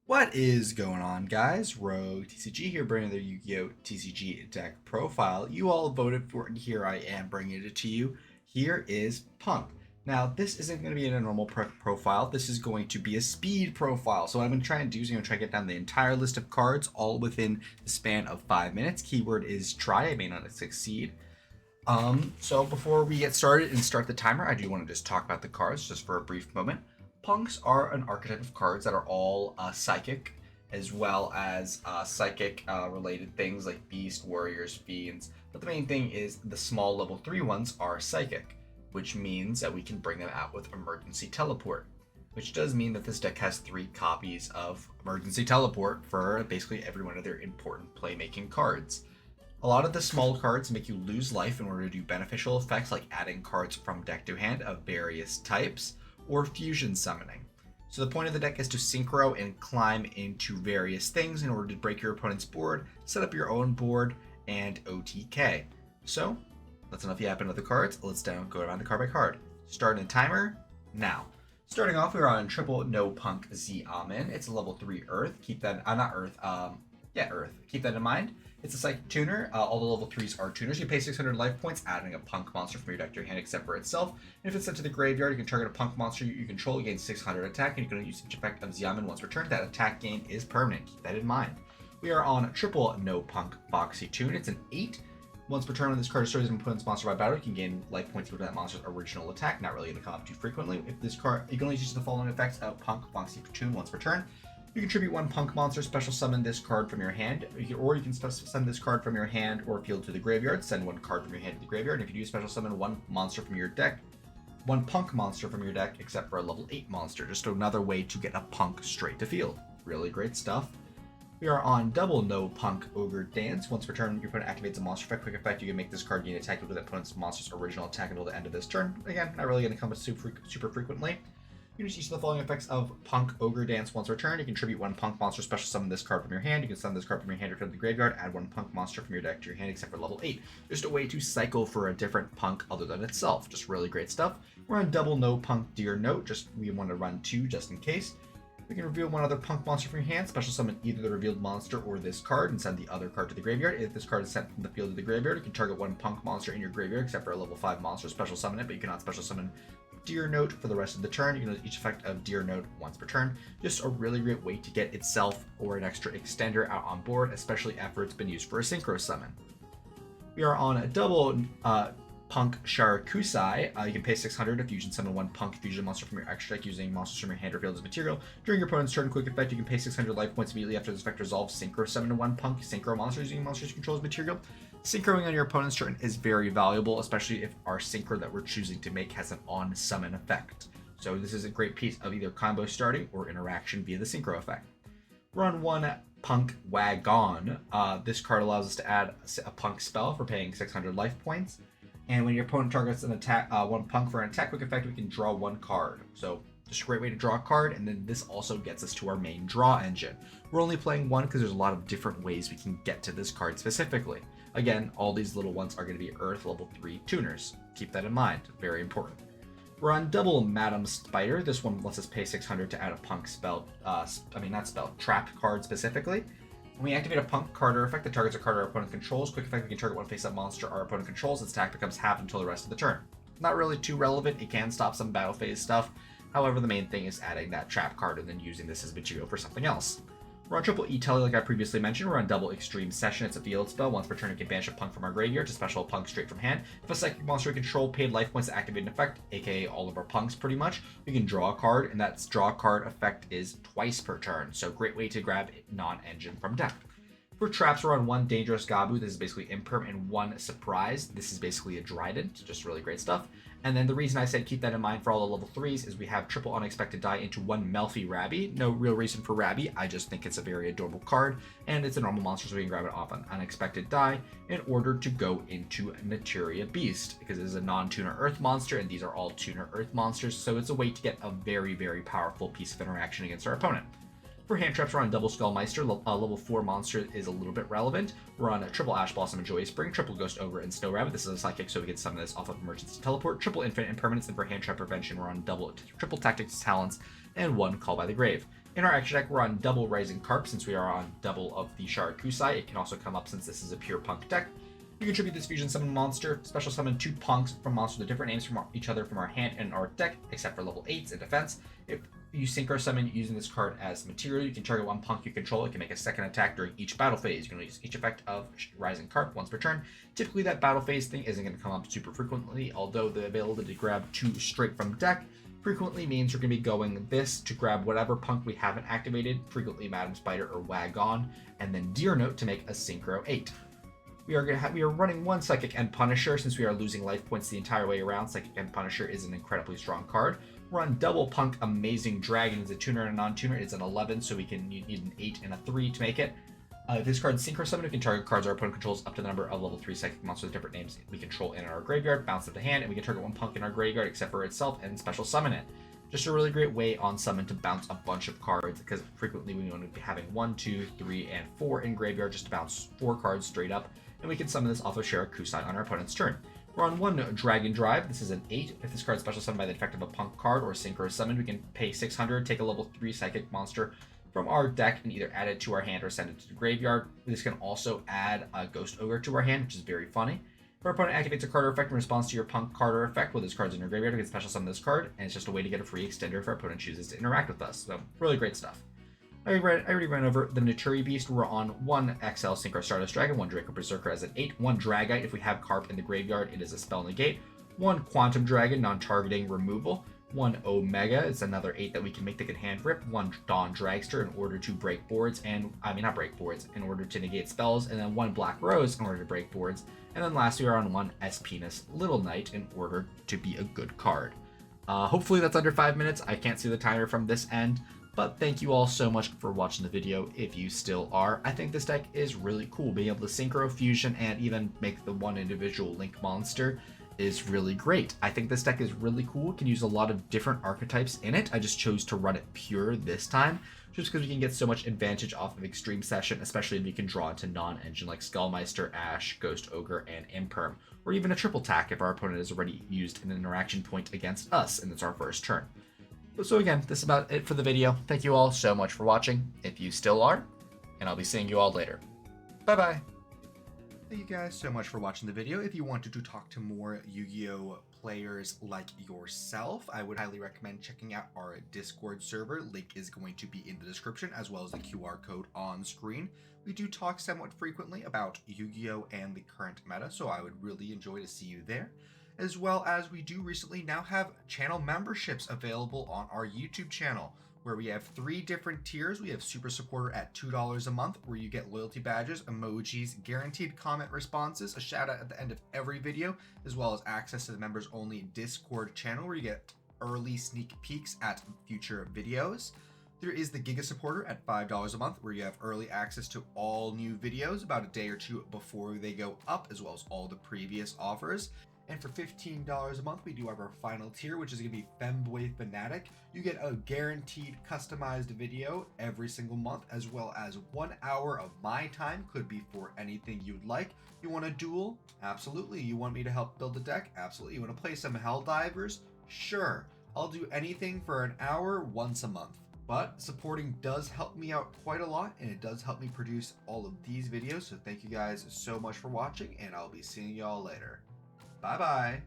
What is going on, guys? Rogue TCG here, bringing the Yu-Gi-Oh! TCG deck profile. You all voted for it, and here I am bringing it to you. Here is Punk. Now, this isn't going to be in a normal profile. This is going to be a speed profile. So what I'm going to try and do is I'm going to try to get down the entire list of cards, all within the span of 5 minutes. Keyword is try. I may not succeed. So before we get started and start the timer, I do want to just talk about the cards just for a brief moment. Punks are an archetype of cards that are all psychic, as well as psychic related things like Beast, Warriors, Fiends. But the main thing is the small level 3 ones are psychic, which means that we can bring them out with Emergency Teleport. Which does mean that this deck has 3 copies of Emergency Teleport for basically every one of their important playmaking cards. A lot of the small cards make you lose life in order to do beneficial effects like adding cards from deck to hand of various types, or fusion summoning. So the point of the deck is to synchro and climb into various things in order to break your opponent's board, set up your own board, and OTK. So that's enough yapping about the cards. Let's go around the card by card. Starting the timer now. Starting off, we're on triple no punk Z Amen. It's a level 3 Earth. Keep that, not Earth, Earth. Keep that in mind. It's a psychic tuner. All the level 3s are tuners. You pay 600 life points, adding a punk monster from your deck to your hand except for itself. And if it's sent to the graveyard, you can target a punk monster you control, gain 600 attack, and you can use each effect of Xiamen once returned. That attack gain is permanent. Keep that in mind. We are on triple no punk Foxy Tune. It's an 8. Once per turn, when this card destroys an opponent's monster by battle, you can gain life points equal to that monster's original attack. Not really going to come up too frequently. If this card, you can only use the following effects of Punk Foxy Tune once per turn. You contribute 1 punk monster, special summon this card from your hand, or you can send this card from your hand or field to the graveyard. Send 1 card from your hand to the graveyard. And if you do special summon 1 monster from your deck, 1 punk monster from your deck, except for a level 8 monster. Just another way to get a punk straight to field. Really great stuff. We are on double no punk ogre dance. Once per turn, your opponent activates a monster effect. Quick effect, you can make this card gain attack with the opponent's monster's original attack until the end of this turn. Again, not really going to come up super frequently. You can use each of the following effects of Punk Ogre Dance once per turn. You contribute 1 punk monster, special summon this card from your hand. You can summon this card from your hand or from the graveyard. Add 1 punk monster from your deck to your hand, except for level 8. Just a way to cycle for a different punk other than itself. Just really great stuff. We're on double no punk Dear Note. Just we want to run 2 just in case. We can reveal 1 other punk monster from your hand, special summon either the revealed monster or this card, and send the other card to the graveyard. If this card is sent from the field to the graveyard, you can target 1 punk monster in your graveyard, except for a level 5 monster, special summon it, but you cannot special summon Dear Note for the rest of the turn. You can use each effect of Dear Note once per turn. Just a really great way to get itself or an extra extender out on board, especially after it's been used for a synchro summon. We are on a double Punk Sharakusai. You can pay 600 to fusion summon 1 punk fusion monster from your extra deck using monsters from your hand or field as material. During your opponent's turn, quick effect, you can pay 600 life points immediately after this effect resolves. Synchro summon 1 punk synchro monster using monsters you control as material. Synchroing on your opponent's turn is very valuable, especially if our synchro that we're choosing to make has an on-summon effect. So this is a great piece of either combo starting or interaction via the synchro effect. We're on 1 Punk Wagon. This card allows us to add a punk spell for paying 600 life points. And when your opponent targets an attack, 1 punk for an attack quick effect, we can draw 1 card. So just a great way to draw a card, and then this also gets us to our main draw engine. We're only playing 1 because there's a lot of different ways we can get to this card specifically. Again, all these little ones are going to be Earth level 3 tuners. Keep that in mind, very important. We're on double Madam Spider. This one lets us pay 600 to add a punk spell, trap card specifically. When we activate a punk card or effect that targets a card our opponent controls, quick effect, we can target 1 face-up monster our opponent controls. Its attack becomes half until the rest of the turn. Not really too relevant. It can stop some battle phase stuff. However, the main thing is adding that trap card and then using this as material for something else. We're on triple E-Telly, like I previously mentioned. We're on double Extreme Session. It's a field spell. Once per turn, you can banish a punk from our graveyard to special a punk straight from hand. If a psychic monster we control paid life points to activate an effect, aka all of our punks pretty much, we can draw a card, and that draw card effect is twice per turn. So great way to grab non-engine from deck. For traps, we're on 1 Dangerous Gabu. This is basically Imperm, and 1 Surprise. This is basically a Trident. Just really great stuff. And then the reason I said keep that in mind for all the level 3s is we have triple Unexpected Die into 1 Melfi Rabby. No real reason for Rabby. I just think it's a very adorable card, and it's a normal monster, so we can grab it off an Unexpected Die in order to go into Materia Beast, because it is a non-tuner Earth monster, and these are all tuner Earth monsters, so it's a way to get a very, very powerful piece of interaction against our opponent. For hand traps, we're on double Skullmeister. Level 4 monster is a little bit relevant. We're on a triple Ash Blossom and Joyous Spring, triple Ghost Ogre and Snow Rabbit. This is a psychic, so we can summon this off of Emergency Teleport. Triple Infinite Impermanence, and for hand trap prevention, we're on triple Tactics Talents and 1 Call by the Grave. In our extra deck, we're on double Rising Carp since we are on double of the Sharakusai. It can also come up since this is a pure Punk deck. You contribute this fusion summon monster, special summon 2 punks from monsters with different names from each other from our hand and our deck, except for level 8s in defense. If you synchro summon using this card as material, you can target 1 punk you control. It can make a second attack during each battle phase. You can use each effect of Rising Carp once per turn. Typically, that battle phase thing isn't going to come up super frequently, although the ability to grab 2 straight from deck frequently means you're going to be going this to grab whatever punk we haven't activated, frequently Madam Spider or Wagon, and then Deer Note to make a Synchro 8. We are running 1 Psychic End Punisher since we are losing life points the entire way around. Psychic End Punisher is an incredibly strong card. We're on double Punk Amazing Dragon. It's a tuner and a non-tuner. It's an 11, so you need an 8 and a 3 to make it. This card Synchro Summon, we can target cards our opponent controls up to the number of level 3 psychic monsters with different names we control in our graveyard, bounce up to hand, and we can target 1 punk in our graveyard except for itself and special summon it. Just a really great way on summon to bounce a bunch of cards, because frequently we want to be having 1, 2, 3, and 4 in graveyard just to bounce 4 cards straight up, and we can summon this off of Sharakusai on our opponent's turn. We're on 1 Dragon Drive. This is an 8. If this card is special summoned by the effect of a punk card or Synchro Summon, we can pay 600, take a level 3 psychic monster from our deck and either add it to our hand or send it to the graveyard. This can also add a Ghost Ogre to our hand, which is very funny. If our opponent activates a card or effect in response to your punk card or effect with this card's in your graveyard, we can special summon this card, and it's just a way to get a free extender if our opponent chooses to interact with us. So, really great stuff. I already ran over the Naturi Beast. We're on 1 XL Synchro Stardust Dragon, 1 Draco Berserker as an 8, 1 Dragite. If we have Carp in the graveyard, it is a spell negate. 1 Quantum Dragon, non-targeting removal. 1 Omega, it's another 8 that we can make that can hand rip. 1 Dawn Dragster in order to break boards, in order to negate spells, and then 1 Black Rose in order to break boards. And then lastly, we're on 1 Espinus Little Knight in order to be a good card. Hopefully that's under 5 minutes. I can't see the timer from this end, but thank you all so much for watching the video if you still are. I think this deck is really cool. Being able to synchro fusion and even make the one individual Link monster is really great. I think this deck is really cool. It can use a lot of different archetypes in it. I just chose to run it pure this time, just because we can get so much advantage off of Extreme Session, especially if we can draw into non-engine like Skullmeister, Ash, Ghost Ogre, and Imperm, or even a triple tack if our opponent has already used an interaction point against us and it's our first turn. So again, this is about it for the video. Thank you all so much for watching, if you still are, and I'll be seeing you all later. Bye-bye! Thank you guys so much for watching the video. If you wanted to talk to more Yu-Gi-Oh! Players like yourself, I would highly recommend checking out our Discord server. Link is going to be in the description, as well as the QR code on screen. We do talk somewhat frequently about Yu-Gi-Oh! And the current meta, so I would really enjoy to see you there. As well as we do recently now have channel memberships available on our YouTube channel, where we have 3 different tiers. We have Super Supporter at $2 a month, where you get loyalty badges, emojis, guaranteed comment responses, a shout out at the end of every video, as well as access to the members only Discord channel, where you get early sneak peeks at future videos. There is the Giga Supporter at $5 a month, where you have early access to all new videos about a day or 2 before they go up, as well as all the previous offers. And for $15 a month, we do have our final tier, which is going to be Femboy Fanatic. You get a guaranteed customized video every single month, as well as 1 hour of my time. Could be for anything you'd like. You want a duel? Absolutely. You want me to help build a deck? Absolutely. You want to play some Helldivers? Sure. I'll do anything for an hour once a month. But supporting does help me out quite a lot, and it does help me produce all of these videos. So thank you guys so much for watching, and I'll be seeing y'all later. Bye-bye.